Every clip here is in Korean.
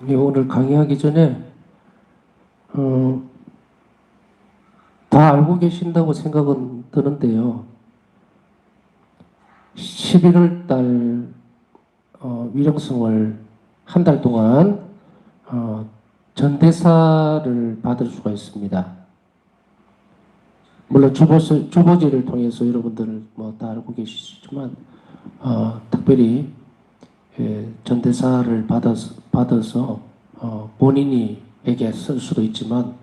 예, 오늘 강의하기 전에 어, 다 알고 계신다고 생각은 드는데요. 11월 달 위령성을 한 달 동안 전대사를 받을 수가 있습니다. 물론 주보지를 통해서 여러분들 뭐 다 알고 계시지만 특별히 전대사를 받아서 본인이에게 쓸 수도 있지만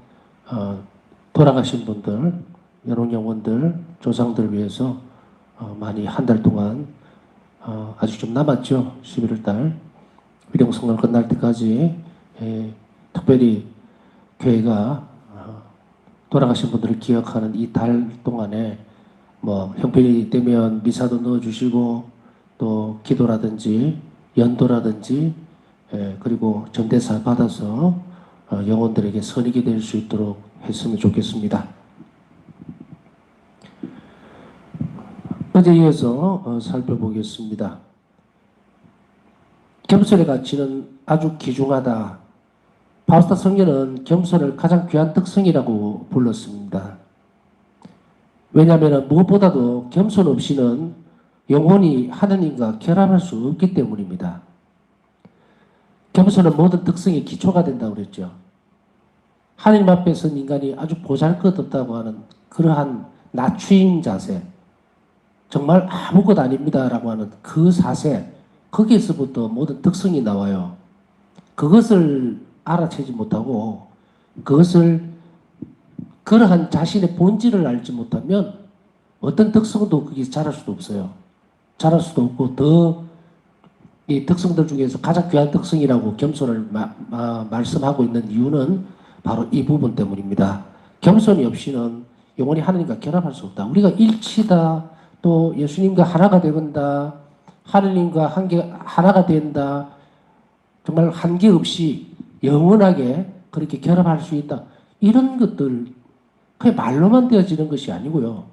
돌아가신 분들, 연옥영혼들, 조상들 위해서 많이 한 달 동안 아직 좀 남았죠. 11월 달 위령성을 끝날 때까지 특별히 교회가 돌아가신 분들을 기억하는 이 달 동안에 뭐 형편이 되면 미사도 넣어주시고 또 기도라든지 연도라든지 그리고 전대사 받아서 영혼들에게 선익이 될 수 있도록 했으면 좋겠습니다. 어제 이어서 살펴보겠습니다. 겸손의 가치는 아주 귀중하다. 바우스타 성경은 겸손을 가장 귀한 특성이라고 불렀습니다. 왜냐하면 무엇보다도 겸손 없이는 영혼이 하느님과 결합할 수 없기 때문입니다. 겸손은 모든 특성의 기초가 된다고 그랬죠. 하느님 앞에서는 인간이 아주 보잘것없다고 하는 그러한 낮추임 자세, 정말 아무것도 아닙니다라고 하는 그 사세, 거기에서부터 모든 특성이 나와요. 그것을 알아채지 못하고 그것을 그러한 자신의 본질을 알지 못하면 어떤 특성도 거기서 자랄 수도 없어요. 자랄 수도 없고 더 이 특성들 중에서 가장 귀한 특성이라고 겸손을 말씀하고 있는 이유는 바로 이 부분 때문입니다. 겸손이 없이는 영원히 하나님과 결합할 수 없다. 우리가 일치다, 또 예수님과 하나가 되건다, 하나님과 하나가 된다, 정말 한계 없이 영원하게 그렇게 결합할 수 있다. 이런 것들 그냥 말로만 되어지는 것이 아니고요.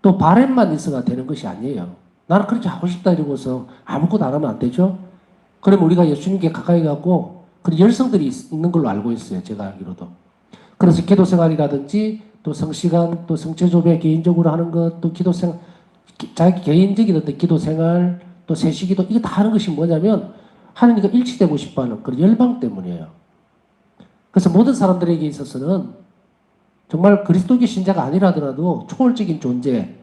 또 바램만 있어가 되는 것이 아니에요. 나는 그렇게 하고 싶다 이러고서 아무것도 안 하면 안 되죠. 그러면 우리가 예수님께 가까이 가고 그런 열성들이 있는 걸로 알고 있어요. 제가 알기로도. 그래서 기도 생활이라든지 또 성시간, 또 성체조배 개인적으로 하는 것, 또 기도 생활, 자기 개인적인 어떤 기도 생활, 또 세시기도, 이거 다 하는 것이 뭐냐면 하나님과 일치되고 싶어 하는 그런 열망 때문이에요. 그래서 모든 사람들에게 있어서는 정말 그리스도교 신자가 아니라더라도 초월적인 존재,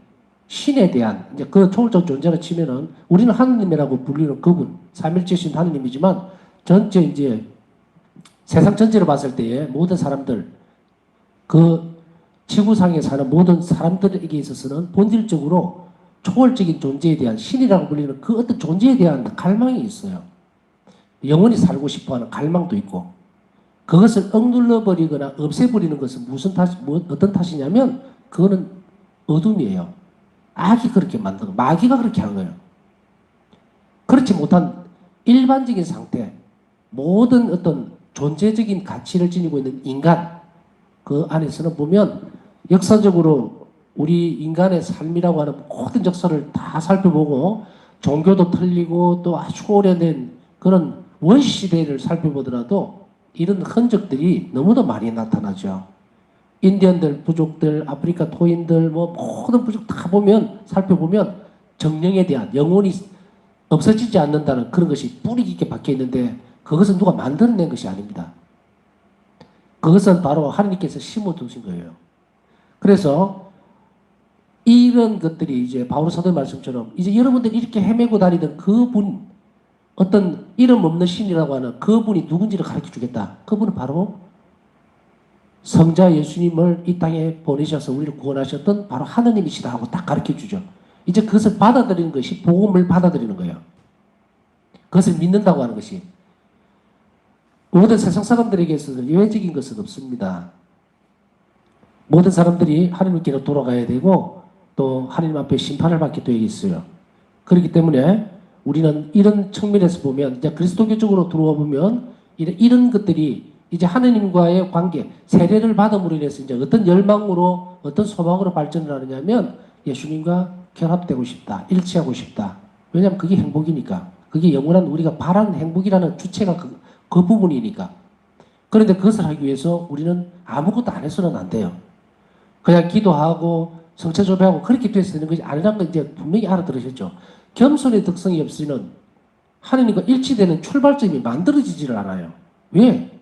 신에 대한, 이제 그 초월적 존재를 치면은 우리는 하느님이라고 불리는 그분, 삼일체신 하느님이지만 전체 이제 세상 전체를 봤을 때에 모든 사람들, 그 지구상에 사는 모든 사람들에게 있어서는 본질적으로 초월적인 존재에 대한 신이라고 불리는 그 어떤 존재에 대한 갈망이 있어요. 영원히 살고 싶어 하는 갈망도 있고, 그것을 억눌러버리거나 없애버리는 것은 어떤 탓이냐면, 그거는 어둠이에요. 악이 그렇게 만든 거, 마귀가 그렇게 한 거예요. 그렇지 못한 일반적인 상태, 모든 어떤 존재적인 가치를 지니고 있는 인간, 그 안에서는 보면 역사적으로 우리 인간의 삶이라고 하는 모든 역사를 다 살펴보고 종교도 틀리고 또 아주 오래된 그런 원시시대를 살펴보더라도 이런 흔적들이 너무도 많이 나타나죠. 인디언들, 부족들, 아프리카 토인들, 뭐 모든 부족 다 보면, 살펴보면 정령에 대한 영혼이 없어지지 않는다는 그런 것이 뿌리 깊게 박혀 있는데 그것은 누가 만들어낸 것이 아닙니다. 그것은 바로 하나님께서 심어두신 거예요. 그래서 이런 것들이 이제 바울 사도의 말씀처럼 이제 여러분들이 이렇게 헤매고 다니던 그분, 어떤 이름 없는 신이라고 하는 그분이 누군지를 가르쳐 주겠다. 그분은 바로 성자 예수님을 이 땅에 보내셔서 우리를 구원하셨던 바로 하느님이시다 하고 딱 가르쳐 주죠. 이제 그것을 받아들이는 것이 복음을 받아들이는 거예요. 그것을 믿는다고 하는 것이. 모든 세상 사람들에게 있어서 예외적인 것은 없습니다. 모든 사람들이 하느님께로 돌아가야 되고 또 하느님 앞에 심판을 받게 되어 있어요. 그렇기 때문에 우리는 이런 측면에서 보면 이제 그리스도교적으로 들어와 보면 이런 것들이 이제 하느님과의 관계, 세례를 받음으로 인해서 이제 어떤 열망으로, 어떤 소망으로 발전을 하느냐면 예수님과 결합되고 싶다, 일치하고 싶다. 왜냐하면 그게 행복이니까. 그게 영원한 우리가 바라는 행복이라는 주체가 그 부분이니까. 그런데 그것을 하기 위해서 우리는 아무것도 안 해서는 안 돼요. 그냥 기도하고 성체조배하고 그렇게 돼서 되는 것이 아니라는 걸 이제 분명히 알아들으셨죠. 겸손의 특성이 없으면 하느님과 일치되는 출발점이 만들어지지를 않아요. 왜?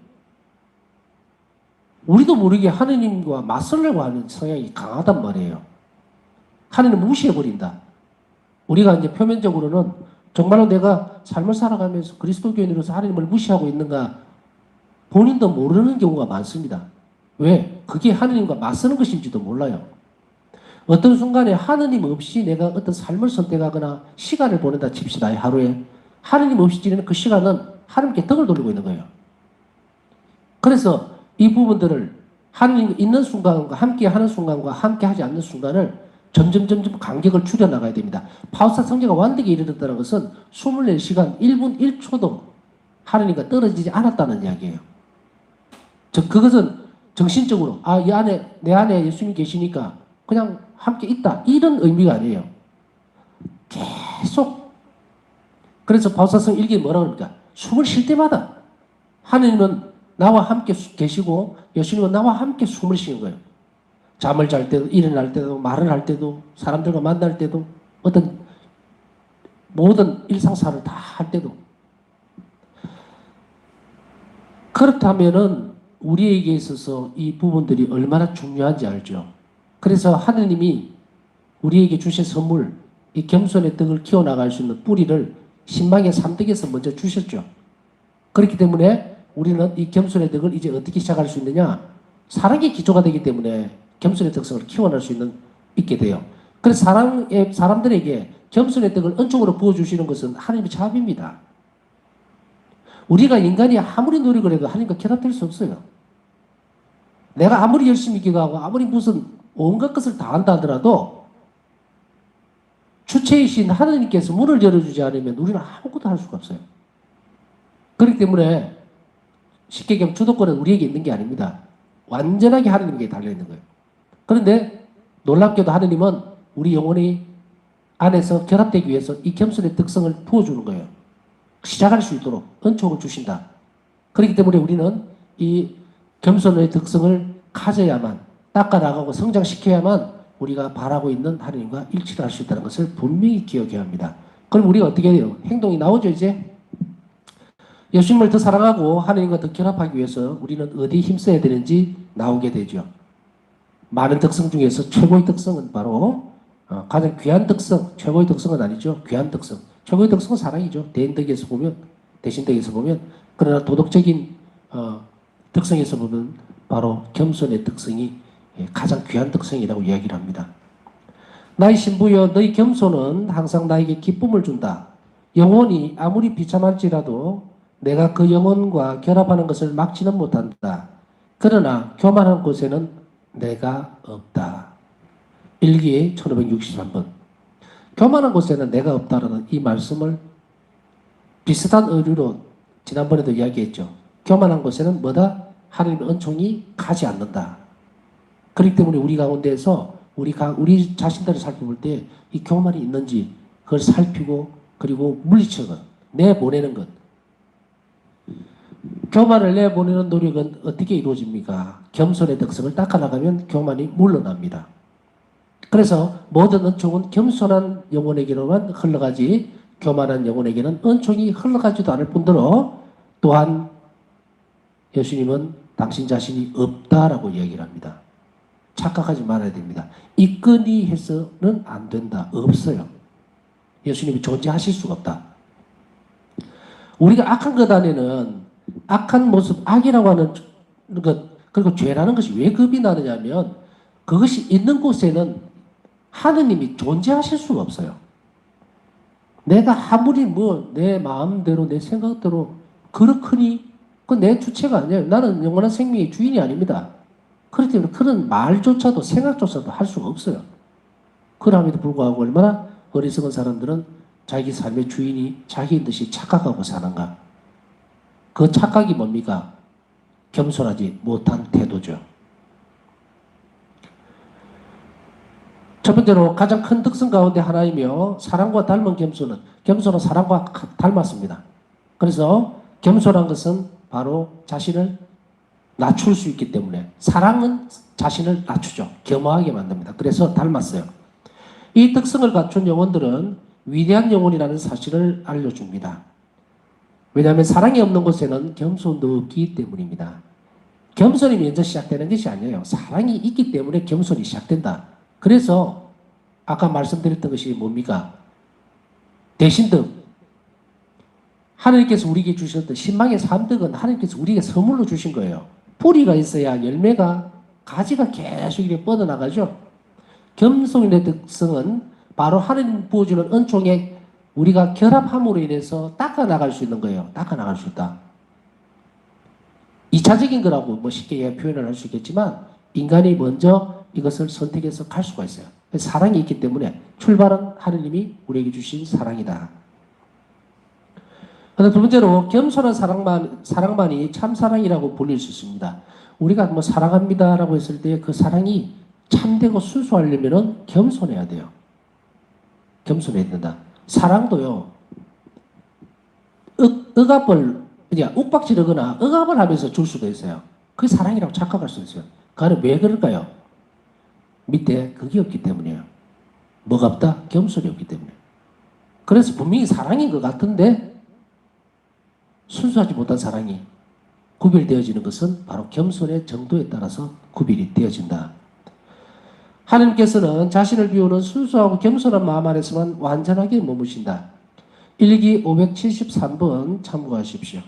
우리도 모르게 하느님과 맞설려고 하는 성향이 강하단 말이에요. 하느님을 무시해버린다. 우리가 이제 표면적으로는 정말로 내가 삶을 살아가면서 그리스도교인으로서 하느님을 무시하고 있는가 본인도 모르는 경우가 많습니다. 왜? 그게 하느님과 맞서는 것인지도 몰라요. 어떤 순간에 하느님 없이 내가 어떤 삶을 선택하거나 시간을 보낸다 칩시다. 하루에. 하느님 없이 지내는 그 시간은 하느님께 덕을 돌리고 있는 거예요. 그래서 이 부분들을 하느님 있는 순간과 함께 하는 순간과 함께 하지 않는 순간을 점점 간격을 줄여나가야 됩니다. 파우사 성자가 완벽에 이르렀다는 것은 24시간 1분 1초도 하느님과 떨어지지 않았다는 이야기예요. 그것은 정신적으로 내 안에 예수님 계시니까 그냥 함께 있다 이런 의미가 아니에요. 계속. 그래서 바울사성 일기에 뭐라고 합니까? 숨을 쉴 때마다 하느님은 나와 함께 계시고 예수님은 나와 함께 숨을 쉬는 거예요. 잠을 잘 때도, 일어날 때도, 말을 할 때도, 사람들과 만날 때도, 어떤 모든 일상사를 다 할 때도. 그렇다면은 우리에게 있어서 이 부분들이 얼마나 중요한지 알죠. 그래서 하느님이 우리에게 주신 선물, 이 겸손의 덕을 키워나갈 수 있는 뿌리를 신망의 3덕에서 먼저 주셨죠. 그렇기 때문에 우리는 이 겸손의 덕을 이제 어떻게 시작할 수 있느냐? 사랑의 기초가 되기 때문에 겸손의 덕성을 키워낼 수 있게 돼요. 그래서 사람들에게 겸손의 덕을 은총으로 부어주시는 것은 하나님의 자비입니다. 우리가 인간이 아무리 노력을 해도 하나님과 결합될 수 없어요. 내가 아무리 열심히 기도하고 아무리 무슨 온갖 것을 다 한다 하더라도 주체이신 하나님께서 문을 열어주지 않으면 우리는 아무것도 할 수가 없어요. 그렇기 때문에 쉽게 얘기하면 주도권은 우리에게 있는 게 아닙니다. 완전하게 하나님께 달려있는 거예요. 그런데 놀랍게도 하나님은 우리 영혼이 안에서 결합되기 위해서 이 겸손의 특성을 부어주는 거예요. 시작할 수 있도록 은총을 주신다. 그렇기 때문에 우리는 이 겸손의 특성을 가져야만, 닦아나가고 성장시켜야만 우리가 바라고 있는 하나님과 일치를 할 수 있다는 것을 분명히 기억해야 합니다. 그럼 우리가 어떻게 해요? 행동이 나오죠, 이제? 예수님을 더 사랑하고 하나님과 더 결합하기 위해서 우리는 어디에 힘써야 되는지 나오게 되죠. 많은 특성 중에서 최고의 특성은 바로 가장 귀한 특성, 최고의 특성은 아니죠. 귀한 특성. 최고의 특성은 사랑이죠. 대인덕에서 보면, 대신덕에서 보면. 그러나 도덕적인 특성에서 보면 바로 겸손의 특성이 가장 귀한 특성이라고 이야기를 합니다. 나의 신부여 너희 겸손은 항상 나에게 기쁨을 준다. 영혼이 아무리 비참할지라도 내가 그 영혼과 결합하는 것을 막지는 못한다. 그러나 교만한 곳에는 내가 없다. 일기에 1563번. 교만한 곳에는 내가 없다라는 이 말씀을 비슷한 의류로 지난번에도 이야기했죠. 교만한 곳에는 뭐다? 하나님의 은총이 가지 않는다. 그렇기 때문에 우리 가운데에서 우리 자신들을 살펴볼 때 이 교만이 있는지 그걸 살피고 그리고 물리치는 것, 내보내는 것. 교만을 내보내는 노력은 어떻게 이루어집니까? 겸손의 특성을 닦아나가면 교만이 물러납니다. 그래서 모든 은총은 겸손한 영혼에게로만 흘러가지 교만한 영혼에게는 은총이 흘러가지도 않을 뿐더러 또한 예수님은 당신 자신이 없다라고 이야기를 합니다. 착각하지 말아야 됩니다. 있거니 해서는 안 된다. 없어요. 예수님이 존재하실 수가 없다. 우리가 악한 것 안에는 악한 모습, 악이라고 하는 것, 그리고 죄라는 것이 왜 겁이 나느냐면 그것이 있는 곳에는 하느님이 존재하실 수가 없어요. 내가 아무리 내 마음대로 내 생각대로 그렇거니 그건 내 주체가 아니에요. 나는 영원한 생명의 주인이 아닙니다. 그렇기 때문에 그런 말조차도 생각조차도 할 수가 없어요. 그럼에도 불구하고 얼마나 어리석은 사람들은 자기 삶의 주인이 자기인 듯이 착각하고 사는가. 그 착각이 뭡니까? 겸손하지 못한 태도죠. 첫 번째로 가장 큰 특성 가운데 하나이며 사랑과 닮은 겸손은 사랑과 닮았습니다. 그래서 겸손한 것은 바로 자신을 낮출 수 있기 때문에 사랑은 자신을 낮추죠. 겸허하게 만듭니다. 그래서 닮았어요. 이 특성을 갖춘 영혼들은 위대한 영혼이라는 사실을 알려줍니다. 왜냐하면 사랑이 없는 곳에는 겸손도 없기 때문입니다. 겸손이 먼저 시작되는 것이 아니에요. 사랑이 있기 때문에 겸손이 시작된다. 그래서 아까 말씀드렸던 것이 뭡니까? 대신덕. 하나님께서 우리에게 주셨던 신망의 삼덕은 하나님께서 우리에게 선물로 주신 거예요. 뿌리가 있어야 열매가 가지가 계속 이렇게 뻗어나가죠. 겸손의 특성은 바로 하나님 부어주는 은총에 우리가 결합함으로 인해서 닦아나갈 수 있는 거예요. 닦아나갈 수 있다. 2차적인 거라고 뭐 쉽게 표현을 할 수 있겠지만 인간이 먼저 이것을 선택해서 갈 수가 있어요. 사랑이 있기 때문에 출발은 하느님이 우리에게 주신 사랑이다. 두 번째로 겸손한 사랑만이 참 사랑이라고 불릴 수 있습니다. 우리가 뭐 사랑합니다라고 했을 때 그 사랑이 참되고 순수하려면 겸손해야 돼요. 겸손해야 된다. 사랑도요. 억압을 그냥 욱박지르거나 억압을 하면서 줄 수도 있어요. 그게 사랑이라고 착각할 수 있어요. 그거는 왜 그럴까요? 밑에 그게 없기 때문이에요. 뭐가 없다? 겸손이 없기 때문에. 그래서 분명히 사랑인 것 같은데 순수하지 못한 사랑이 구별되어지는 것은 바로 겸손의 정도에 따라서 구별이 되어진다. 하나님께서는 자신을 비우는 순수하고 겸손한 마음 안에서만 완전하게 머무신다. 1기 573번 참고하십시오.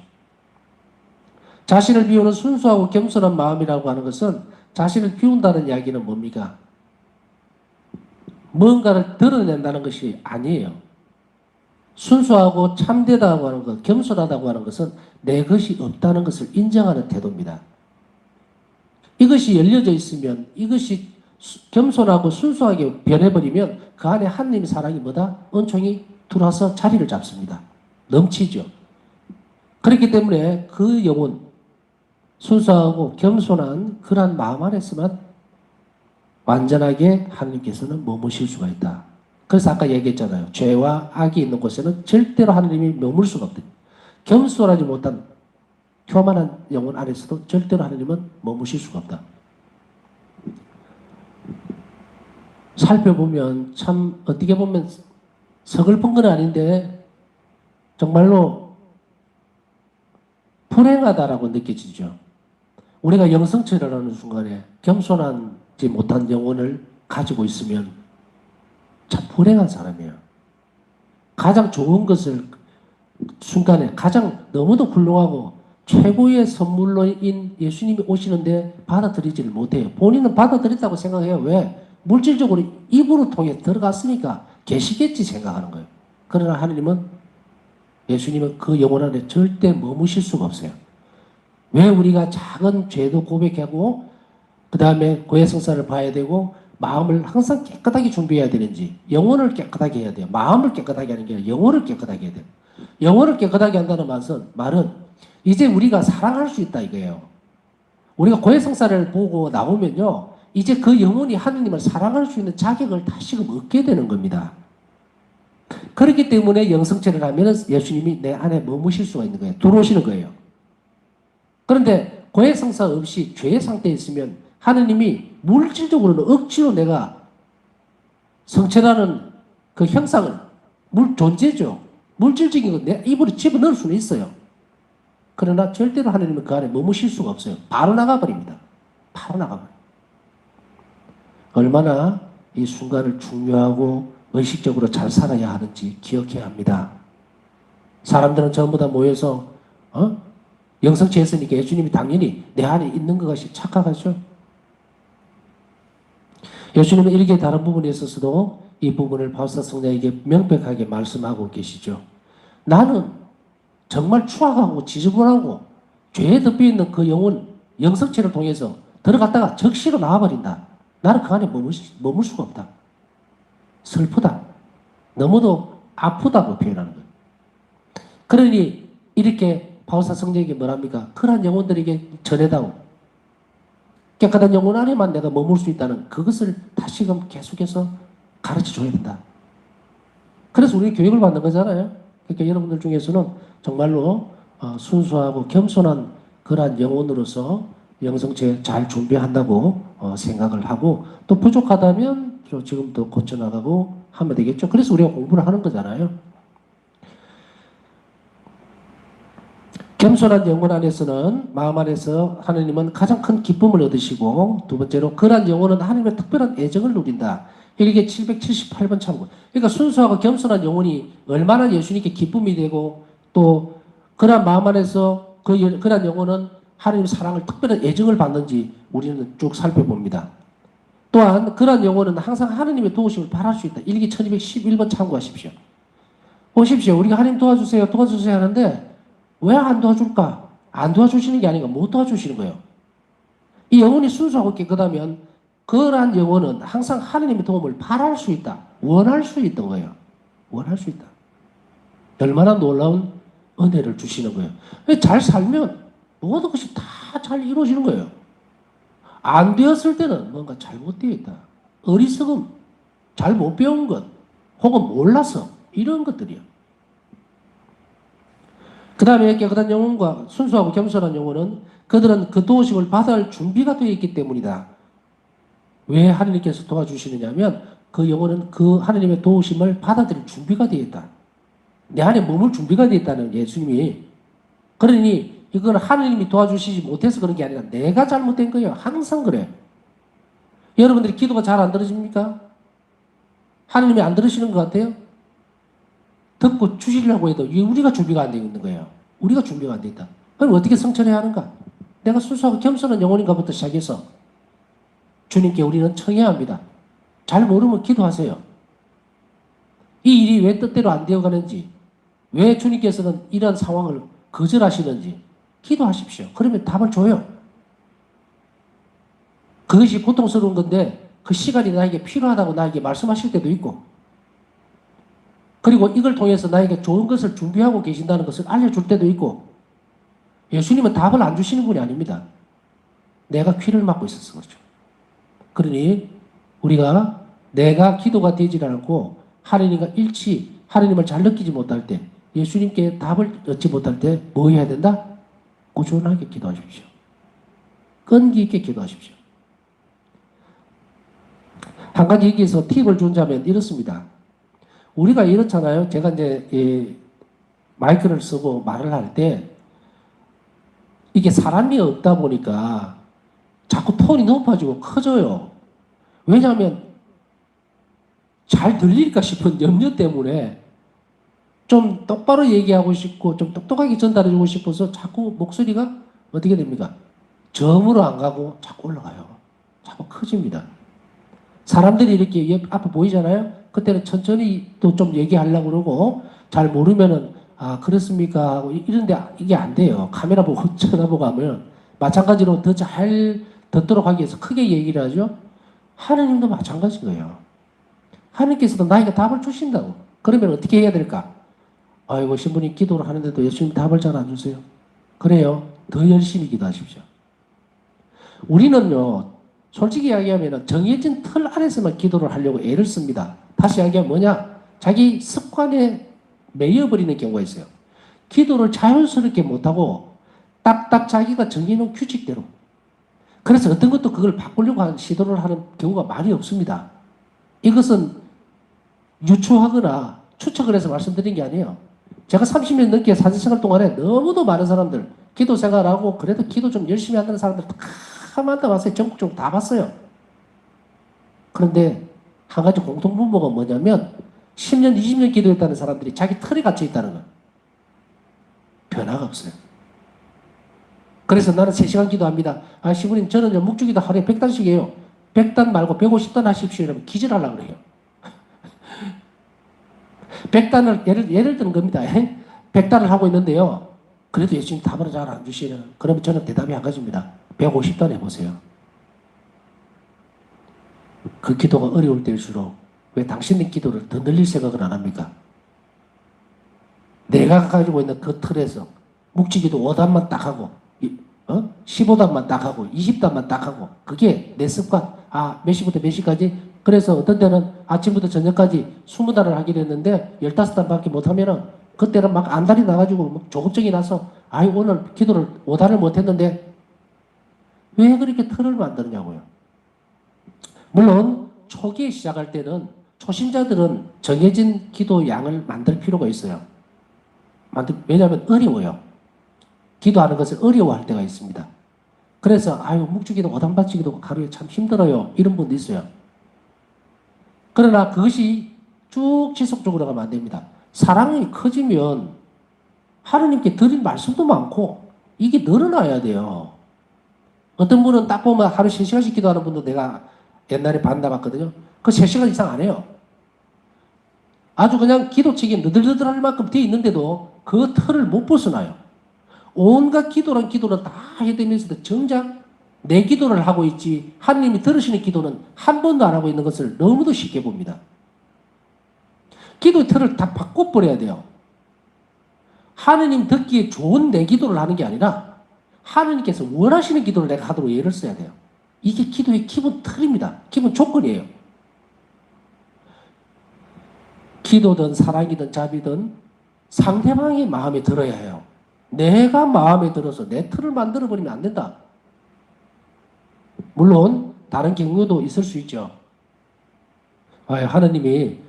자신을 비우는 순수하고 겸손한 마음이라고 하는 것은 자신을 비운다는 이야기는 뭡니까? 뭔가를 드러낸다는 것이 아니에요. 순수하고 참되다고 하는 것, 겸손하다고 하는 것은 내 것이 없다는 것을 인정하는 태도입니다. 이것이 열려져 있으면 이것이 겸손하고 순수하게 변해버리면 그 안에 하나님의 사랑이 뭐다? 은총이 들어와서 자리를 잡습니다. 넘치죠. 그렇기 때문에 그 영혼, 순수하고 겸손한 그러한 마음 안에서만 완전하게 하나님께서는 머무실 수가 있다. 그래서 아까 얘기했잖아요. 죄와 악이 있는 곳에는 절대로 하나님이 머물 수가 없다. 겸손하지 못한 교만한 영혼 안에서도 절대로 하나님은 머무실 수가 없다. 살펴보면 참 어떻게 보면 서글픈 건 아닌데 정말로 불행하다라고 느껴지죠. 우리가 영성체를 하는 순간에 겸손하지 못한 영혼을 가지고 있으면 참 불행한 사람이에요. 가장 좋은 것을 순간에 가장 너무도 훌륭하고 최고의 선물로인 예수님이 오시는데 받아들이지를 못해요. 본인은 받아들였다고 생각해요. 왜? 물질적으로 입으로 통해 들어갔으니까 계시겠지 생각하는 거예요. 그러나 하나님은 예수님은 그 영혼 안에 절대 머무실 수가 없어요. 왜 우리가 작은 죄도 고백하고 그 다음에 고해성사를 봐야 되고 마음을 항상 깨끗하게 준비해야 되는지 영혼을 깨끗하게 해야 돼요. 마음을 깨끗하게 하는 게 아니라 영혼을 깨끗하게 해야 돼요. 영혼을 깨끗하게 한다는 말은 이제 우리가 사랑할 수 있다 이거예요. 우리가 고해성사를 보고 나오면요. 이제 그 영혼이 하느님을 사랑할 수 있는 자격을 다시금 얻게 되는 겁니다. 그렇기 때문에 영성체를 하면 예수님이 내 안에 머무실 수가 있는 거예요. 들어오시는 거예요. 그런데 고해성사 없이 죄의 상태에 있으면 하느님이 물질적으로는 억지로 내가 성체라는 그 형상을 존재죠. 물질적인 건 내 입으로 집어넣을 수는 있어요. 그러나 절대로 하느님은 그 안에 머무실 수가 없어요. 바로 나가버립니다. 바로 나가버려요. 얼마나 이 순간을 중요하고 의식적으로 잘 살아야 하는지 기억해야 합니다. 사람들은 전부 다 모여서 영성체 했으니까 예수님이 당연히 내 안에 있는 것이 착각하죠. 예수님은 이렇게 다른 부분에 있어서도 이 부분을 바울사 성자에게 명백하게 말씀하고 계시죠. 나는 정말 추악하고 지저분하고 죄에 덮여있는 그 영혼, 영성체를 통해서 들어갔다가 적시로 나와버린다. 나는 그 안에 머물 수가 없다. 슬프다. 너무도 아프다고 표현하는 거예요. 그러니 이렇게 바울사 성자에게 뭐랍니까? 그러한 영혼들에게 전해다오. 깨끗한 영혼 안에만 내가 머물 수 있다는 그것을 다시금 계속해서 가르쳐줘야 된다. 그래서 우리 교육을 받는 거잖아요. 그러니까 여러분들 중에서는 정말로 순수하고 겸손한 그러한 영혼으로서 영성체 잘 준비한다고 생각을 하고 또 부족하다면 지금 더 고쳐나가고 하면 되겠죠. 그래서 우리가 공부를 하는 거잖아요. 겸손한 영혼 안에서는 마음 안에서 하나님은 가장 큰 기쁨을 얻으시고 두 번째로 그러한 영혼은 하나님의 특별한 애정을 누린다. 이게 778번 참고. 그러니까 순수하고 겸손한 영혼이 얼마나 예수님께 기쁨이 되고 또 그러한 마음 안에서 그러한 영혼은 하나님의 사랑을 특별한 애정을 받는지 우리는 쭉 살펴봅니다. 또한 그러한 영혼은 항상 하나님의 도우심을 바랄 수 있다. 일기 1211번 참고하십시오. 보십시오. 우리가 하나님 도와주세요, 도와주세요 하는데 왜 안 도와줄까? 안 도와주시는 게 아니라 못 도와주시는 거예요. 이 영혼이 순수하고 깨끗하면 그러한 영혼은 항상 하나님의 도움을 바랄 수 있다. 원할 수 있던 거예요. 원할 수 있다. 얼마나 놀라운 은혜를 주시는 거예요. 잘 살면 모든 것이 다 잘 이루어지는 거예요. 안 되었을 때는 뭔가 잘못되어 있다. 어리석음, 잘 못 배운 것, 혹은 몰라서 이런 것들이요. 그 다음에 깨끗한 영혼과 순수하고 겸손한 영혼은 그들은 그 도우심을 받을 준비가 되어 있기 때문이다. 왜 하나님께서 도와주시느냐 하면 그 영혼은 그 하나님의 도우심을 받아들일 준비가 되어 있다. 내 안에 머물 준비가 되어 있다는 예수님이. 그러니 이건 하나님이 도와주시지 못해서 그런 게 아니라 내가 잘못된 거예요. 항상 그래. 여러분들이 기도가 잘 안 들어집니까? 하나님이 안 들으시는 것 같아요? 듣고 주시려고 해도 우리가 준비가 안 되어 있는 거예요. 우리가 준비가 안 되어 있다. 그럼 어떻게 성천해야 하는가? 내가 순수하고 겸손한 영혼인가부터 시작해서 주님께 우리는 청해야 합니다. 잘 모르면 기도하세요. 이 일이 왜 뜻대로 안 되어가는지, 왜 주님께서는 이런 상황을 거절하시는지 기도하십시오. 그러면 답을 줘요. 그것이 고통스러운 건데 그 시간이 나에게 필요하다고 나에게 말씀하실 때도 있고 그리고 이걸 통해서 나에게 좋은 것을 준비하고 계신다는 것을 알려줄 때도 있고 예수님은 답을 안 주시는 분이 아닙니다. 내가 귀를 막고 있어서 그렇죠. 그러니 우리가 내가 기도가 되지 않고 하나님과 하나님을 잘 느끼지 못할 때 예수님께 답을 얻지 못할 때 뭐 해야 된다? 꾸준하게 기도하십시오. 끈기 있게 기도하십시오. 한 가지 여기에서 팁을 준다면 이렇습니다. 우리가 이렇잖아요. 제가 이제 마이크를 쓰고 말을 할 때 이게 사람이 없다 보니까 자꾸 톤이 높아지고 커져요. 왜냐하면 잘 들릴까 싶은 염려 때문에 좀 똑바로 얘기하고 싶고 좀 똑똑하게 전달해주고 싶어서 자꾸 목소리가 어떻게 됩니까? 저음으로 안 가고 자꾸 올라가요. 자꾸 커집니다. 사람들이 이렇게 앞에 보이잖아요? 그때는 천천히 또 좀 얘기하려고 그러고 잘 모르면은 아 그렇습니까? 하고 이런데 이게 안 돼요. 카메라 보고 쳐다보고 하면 마찬가지로 더 잘 듣도록 하기 위해서 크게 얘기를 하죠. 하나님도 마찬가지인 거예요. 하나님께서도 나에게 답을 주신다고. 그러면 어떻게 해야 될까? 아이고 신부님 기도를 하는데도 예수님 답을 잘 안 주세요. 그래요. 더 열심히 기도하십시오. 우리는요. 솔직히 이야기하면 정해진 틀 안에서만 기도를 하려고 애를 씁니다. 다시 이야기하면 뭐냐? 자기 습관에 매여버리는 경우가 있어요. 기도를 자연스럽게 못하고 딱딱 자기가 정해놓은 규칙대로. 그래서 어떤 것도 그걸 바꾸려고 하는 시도를 하는 경우가 많이 없습니다. 이것은 유추하거나 추측을 해서 말씀드린 게 아니에요. 제가 30년 넘게 사제생활 동안에 너무도 많은 사람들 기도 생활하고 그래도 기도 좀 열심히 한다는 사람들 가만히 봤어요. 전국적으로 다 봤어요. 그런데 한 가지 공통분모가 뭐냐면 10년, 20년 기도했다는 사람들이 자기 틀에 갇혀 있다는 거예요. 변화가 없어요. 그래서 나는 3시간 기도합니다. 아, 시부님 저는 묵주기도 하루에 100단씩 해요. 100단 말고 150단 하십시오. 이러면 기절하려고 그래요. 100단을 예를 드는 겁니다. 100단을 하고 있는데요. 그래도 예수님 답을 잘 안 주시면 그러면 저는 대답이 한 가지입니다. 150단 해보세요. 그 기도가 어려울 때일수록 왜 당신의 기도를 더 늘릴 생각을 안 합니까? 내가 가지고 있는 그 틀에서 묵지기도 5단만 딱 하고 15단만 딱 하고 20단만 딱 하고 그게 내 습관. 아, 몇 시부터 몇 시까지? 그래서 어떤 때는 아침부터 저녁까지 20단을 하기로 했는데 15단밖에 못하면은 그때는 막 안달이 나가지고 막 조급증이 나서 아이, 오늘 기도를 5단을 못했는데 왜 그렇게 틀을 만드냐고요. 물론 초기에 시작할 때는 초심자들은 정해진 기도 양을 만들 필요가 있어요. 왜냐하면 어려워요. 기도하는 것을 어려워할 때가 있습니다. 그래서 아유, 묵주기도 5단 바치기도 하루에 참 힘들어요, 이런 분도 있어요. 그러나 그것이 쭉 지속적으로 가면 안 됩니다. 사랑이 커지면 하느님께 드릴 말씀도 많고 이게 늘어나야 돼요. 어떤 분은 딱 보면 하루 3시간씩 기도하는 분도 내가 옛날에 만나봤거든요. 그 3시간 이상 안 해요. 아주 그냥 기도책이 느들느들할 만큼 돼 있는데도 그 틀을 못 벗어나요. 온갖 기도란 기도를 다 해대면서도 정작 내 기도를 하고 있지 하느님이 들으시는 기도는 한 번도 안 하고 있는 것을 너무도 쉽게 봅니다. 기도의 틀을 다 바꿔버려야 돼요. 하느님 듣기에 좋은 내 기도를 하는 게 아니라 하느님께서 원하시는 기도를 내가 하도록 예를 써야 돼요. 이게 기도의 기본 틀입니다. 기본 조건이에요. 기도든 사랑이든 자비든 상대방의 마음에 들어야 해요. 내가 마음에 들어서 내 틀을 만들어버리면 안 된다. 물론 다른 경우도 있을 수 있죠. 하느님이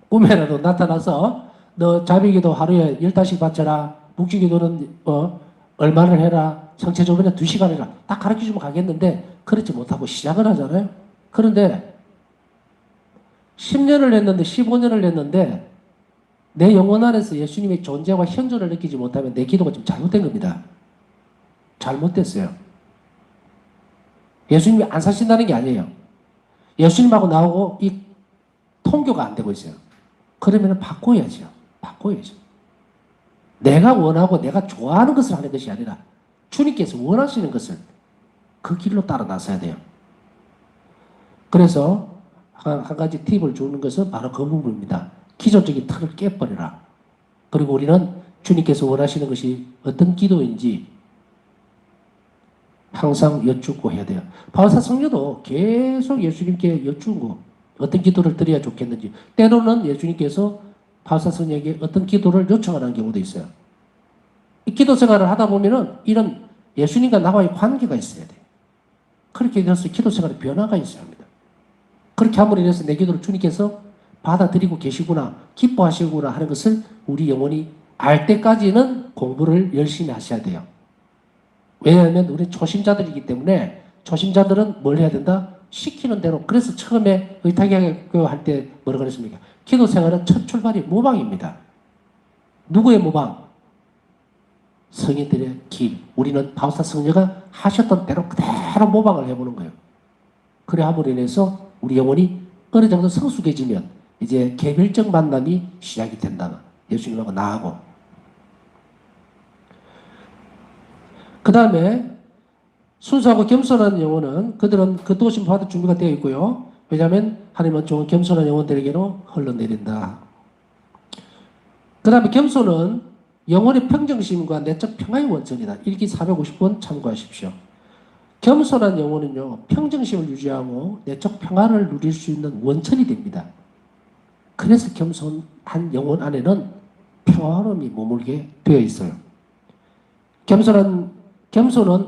꿈에라도 나타나서 너 자비기도 하루에 10달씩 바쳐라. 묵주기도는 얼마를 해라. 성체조변에 2시간 해라. 딱 가르쳐주면 가겠는데 그렇지 못하고 시작을 하잖아요. 그런데 10년을 했는데 15년을 했는데 내 영혼 안에서 예수님의 존재와 현존을 느끼지 못하면 내 기도가 좀 잘못된 겁니다. 잘못됐어요. 예수님이 안 사신다는 게 아니에요. 예수님하고 나하고 이 통교가 안 되고 있어요. 그러면 바꿔야죠. 바꿔야죠. 내가 원하고 내가 좋아하는 것을 하는 것이 아니라 주님께서 원하시는 것을 그 길로 따라 나서야 돼요. 그래서 한 가지 팁을 주는 것은 바로 그 부분입니다. 기존적인 틀을 깨버려라. 그리고 우리는 주님께서 원하시는 것이 어떤 기도인지 항상 여쭙고 해야 돼요. 바울사 성녀도 계속 예수님께 여쭈고 어떤 기도를 드려야 좋겠는지, 때로는 예수님께서 바울사 성녀에게 어떤 기도를 요청하는 경우도 있어요. 이 기도 생활을 하다 보면은 이런 예수님과 나와의 관계가 있어야 돼요. 그렇게 돼서 기도 생활에 변화가 있어야 합니다. 그렇게 함으로 인해서 내 기도를 주님께서 받아들이고 계시구나, 기뻐하시구나 하는 것을 우리 영혼이 알 때까지는 공부를 열심히 하셔야 돼요. 왜냐하면 우리 초심자들이기 때문에 초심자들은 뭘 해야 된다? 시키는 대로. 그래서 처음에 의탁교 할 때 뭐라고 그랬습니까? 기도 생활은 첫 출발이 모방입니다. 누구의 모방? 성인들의 길. 우리는 바울사 성녀가 하셨던 대로 그대로 모방을 해보는 거예요. 그래 함으로 인해서 우리 영혼이 어느 정도 성숙해지면 이제 개별적 만남이 시작이 된다. 예수님하고 나하고. 그 다음에 순수하고 겸손한 영혼은 그들은 그 도심 받을 준비가 되어 있고요. 왜냐하면 하나님은 좋은 겸손한 영혼들에게로 흘러내린다. 그 다음에 겸손은 영혼의 평정심과 내적 평화의 원천이다. 일기 450번 참고하십시오. 겸손한 영혼은요, 평정심을 유지하고 내적 평화를 누릴 수 있는 원천이 됩니다. 그래서 겸손한 영혼 안에는 평화로움이 머물게 되어 있어요. 겸손은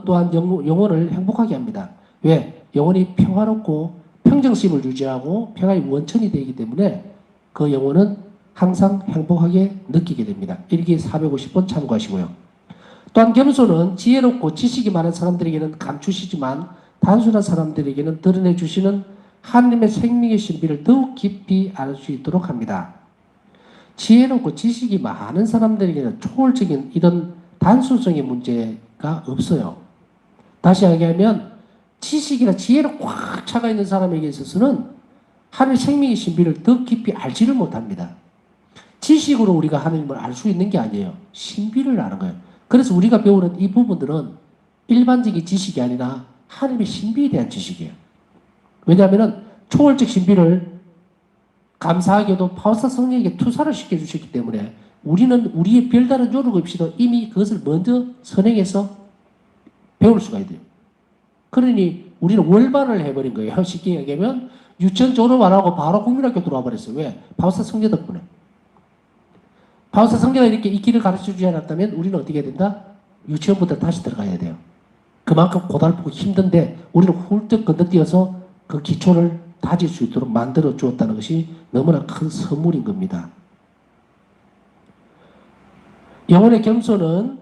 또한 영혼을 행복하게 합니다. 왜? 영혼이 평화롭고 평정심을 유지하고 평화의 원천이 되기 때문에 그 영혼은 항상 행복하게 느끼게 됩니다. 일기 450번 참고하시고요. 또한 겸손은 지혜롭고 지식이 많은 사람들에게는 감추시지만 단순한 사람들에게는 드러내 주시는 하나님의 생명의 신비를 더욱 깊이 알 수 있도록 합니다. 지혜롭고 지식이 많은 사람들에게는 초월적인 이런 단순성의 문제가 없어요. 다시 얘기하면 지식이나 지혜로 꽉 차가 있는 사람에게 있어서는 하나님의 생명의 신비를 더 깊이 알지를 못합니다. 지식으로 우리가 하나님을 알 수 있는 게 아니에요. 신비를 아는 거예요. 그래서 우리가 배우는 이 부분들은 일반적인 지식이 아니라 하나님의 신비에 대한 지식이에요. 왜냐하면 초월적 신비를 감사하게도 바울사 성령에게 투사를 시켜주셨기 때문에 우리는 우리의 별다른 노력 없이도 이미 그것을 먼저 선행해서 배울 수가 있어요. 그러니 우리는 월반을 해버린 거예요. 쉽게 얘기하면 유치원 졸업 안 하고 바로 국민학교 들어와 버렸어요. 왜? 바울사 성령 덕분에. 바울사 성령이 이렇게 이 길을 가르쳐 주지 않았다면 우리는 어떻게 해야 된다? 유치원부터 다시 들어가야 돼요. 그만큼 고달프고 힘든데 우리는 훌쩍 건너뛰어서 그 기초를 다질 수 있도록 만들어 주었다는 것이 너무나 큰 선물인 겁니다. 영혼의 겸손은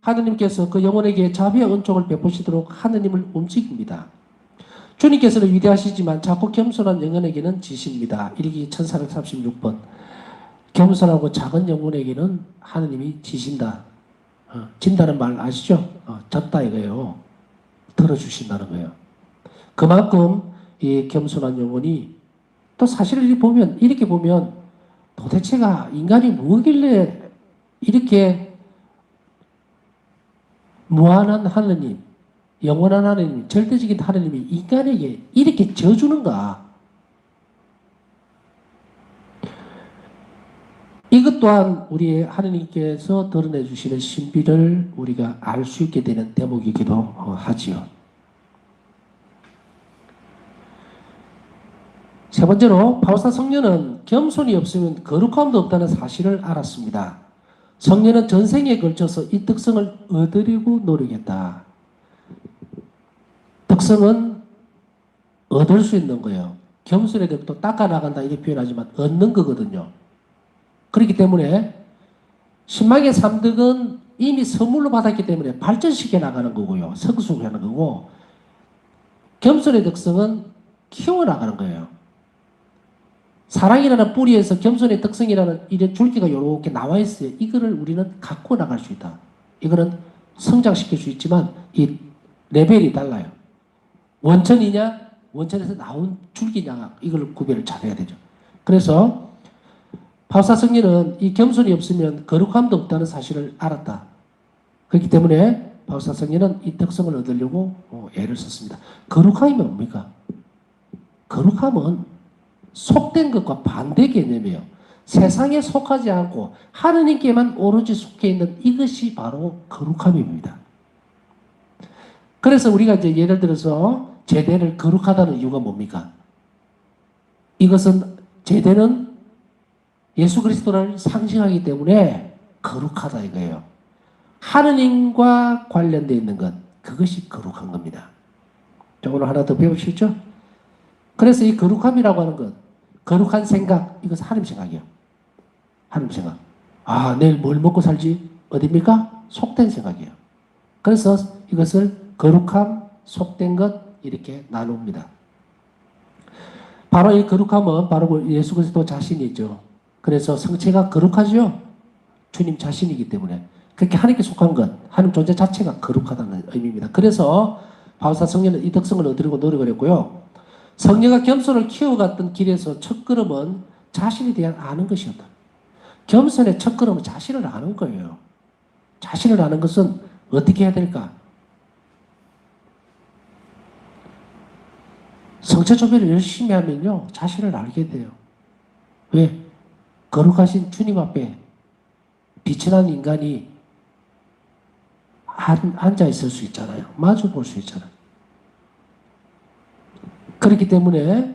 하느님께서 그 영혼에게 자비와 은총을 베푸시도록 하느님을 움직입니다. 주님께서는 위대하시지만 작고 겸손한 영혼에게는 지십니다. 일기 1436번. 겸손하고 작은 영혼에게는 하느님이 지신다. 진다는 말 아시죠? 졌다 이거예요. 들어주신다는 거예요. 그만큼 이 겸손한 영혼이 또 사실을 이렇게 보면 도대체가 인간이 뭐길래 이렇게 무한한 하느님, 영원한 하느님, 절대적인 하느님이 인간에게 이렇게 져주는가? 이것 또한 우리 하느님께서 드러내 주시는 신비를 우리가 알 수 있게 되는 대목이기도 하지요. 세 번째로 바울사 성녀는 겸손이 없으면 거룩함도 없다는 사실을 알았습니다. 성녀는 전생에 걸쳐서 이 특성을 얻으려고 노력했다. 특성은 얻을 수 있는 거예요. 겸손에 대해 또 닦아나간다 이렇게 표현하지만 얻는 거거든요. 그렇기 때문에 신망의 3득은 이미 선물로 받았기 때문에 발전시켜 나가는 거고요. 성숙하는 거고, 겸손의 특성은 키워나가는 거예요. 사랑이라는 뿌리에서 겸손의 특성이라는 이런 줄기가 이렇게 나와 있어요. 이거를 우리는 갖고 나갈 수 있다. 이거는 성장시킬 수 있지만 이 레벨이 달라요. 원천이냐, 원천에서 나온 줄기냐, 이걸 구별을 잘해야 되죠. 그래서 바울사 성녀는 이 겸손이 없으면 거룩함도 없다는 사실을 알았다. 그렇기 때문에 바울사 성녀는 이 특성을 얻으려고 애를 썼습니다. 거룩함이 뭡니까? 거룩함은 속된 것과 반대 개념이에요. 세상에 속하지 않고 하느님께만 오로지 속해 있는 이것이 바로 거룩함입니다. 그래서 우리가 이제 예를 들어서 제대를 거룩하다는 이유가 뭡니까? 이것은 제대는 예수 그리스도를 상징하기 때문에 거룩하다 이거예요. 하느님과 관련되어 있는 것, 그것이 거룩한 겁니다. 자, 오늘 하나 더 배우시죠? 그래서 이 거룩함이라고 하는 것, 거룩한 생각, 이것은 하나님 생각이에요. 하나님 생각. 아, 내일 뭘 먹고 살지? 어딥니까? 속된 생각이에요. 그래서 이것을 거룩함, 속된 것 이렇게 나눕니다. 바로 이 거룩함은 바로 예수 그리스도 자신이죠. 그래서 성체가 거룩하죠. 주님 자신이기 때문에 그렇게 하나님께 속한 것, 하나님 존재 자체가 거룩하다는 의미입니다. 그래서 바울사 성녀는 이 특성을 얻으려고 노력을 했고요. 성녀가 겸손을 키워갔던 길에서 첫걸음은 자신에 대한 아는 것이었다. 겸손의 첫걸음은 자신을 아는 거예요. 자신을 아는 것은 어떻게 해야 될까? 성체 조배를 열심히 하면요, 자신을 알게 돼요. 왜? 거룩하신 주님 앞에 빛이 난 인간이 앉아 있을 수 있잖아요. 마주 볼 수 있잖아요. 그렇기 때문에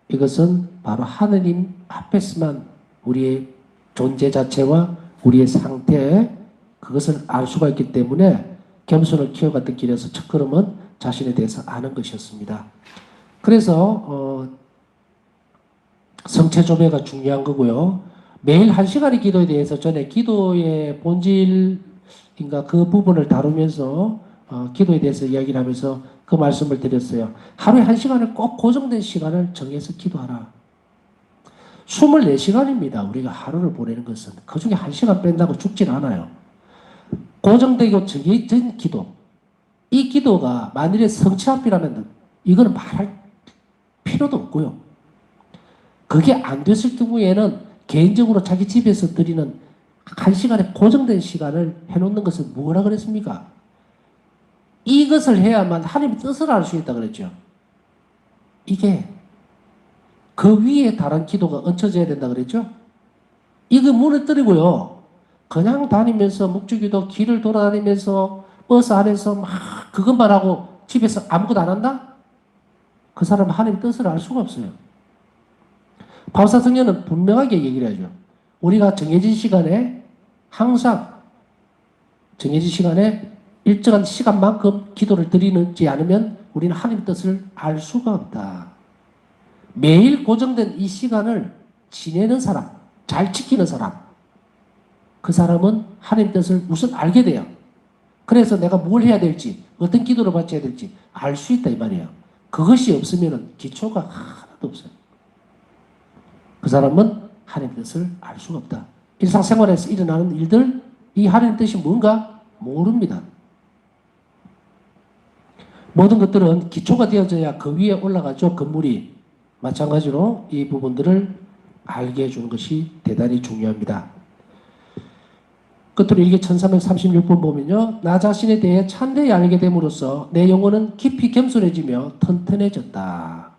이것은 바로 하느님 앞에서만 우리의 존재 자체와 우리의 상태, 그것을 알 수가 있기 때문에 겸손을 키워갔던 길에서 첫걸음은 자신에 대해서 아는 것이었습니다. 그래서 성체조배가 중요한 거고요. 매일 1시간의 기도에 대해서 전에 기도의 본질인가 그 부분을 다루면서 기도에 대해서 이야기를 하면서 그 말씀을 드렸어요. 하루에 1시간을 꼭 고정된 시간을 정해서 기도하라. 24시간입니다. 우리가 하루를 보내는 것은. 그 중에 1시간 뺀다고 죽진 않아요. 고정되고 정해진 기도. 이 기도가 만일에 성체 앞이라면 이거는 말할 필요도 없고요. 그게 안 됐을 경우에는 개인적으로 자기 집에서 드리는 1시간의 고정된 시간을 해놓는 것은 뭐라 그랬습니까? 이것을 해야만 하나님의 뜻을 알 수 있다 그랬죠. 이게 그 위에 다른 기도가 얹혀져야 된다 그랬죠. 이거 무너뜨리고요. 그냥 다니면서 묵주기도 길을 돌아다니면서 버스 안에서 막 그것만 하고 집에서 아무것도 안 한다? 그 사람은 하나님의 뜻을 알 수가 없어요. 바울사 성녀는 분명하게 얘기를 하죠. 우리가 정해진 시간에 항상 정해진 시간에 일정한 시간만큼 기도를 드리는지 않으면 우리는 하나님의 뜻을 알 수가 없다. 매일 고정된 이 시간을 지내는 사람, 잘 지키는 사람, 그 사람은 하나님의 뜻을 우선 알게 돼요. 그래서 내가 뭘 해야 될지, 어떤 기도를 받쳐야 될지 알 수 있다 이 말이에요. 그것이 없으면 기초가 하나도 없어요. 그 사람은 하나님의 뜻을 알 수가 없다. 일상생활에서 일어나는 일들, 이 하나님의 뜻이 뭔가 모릅니다. 모든 것들은 기초가 되어져야 그 위에 올라가죠. 건물이. 마찬가지로 이 부분들을 알게 해주는 것이 대단히 중요합니다. 끝으로 일기 1336번 보면요. 나 자신에 대해 참되이 알게 됨으로써 내 영혼은 깊이 겸손해지며 튼튼해졌다.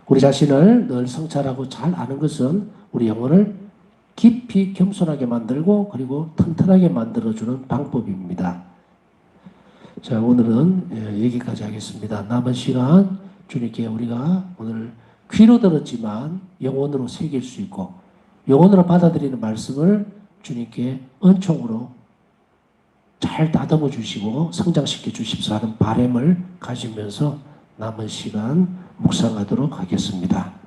우리 자신을 늘 성찰하고 잘 아는 것은 우리 영혼을 깊이 겸손하게 만들고 그리고 튼튼하게 만들어주는 방법입니다. 자, 오늘은 여기까지 하겠습니다. 남은 시간 주님께 우리가 오늘 귀로 들었지만 영혼으로 새길 수 있고 영혼으로 받아들이는 말씀을 주님께 은총으로 잘 다듬어 주시고 성장시켜 주십사 하는 바람을 가지면서 남은 시간 묵상하도록 하겠습니다.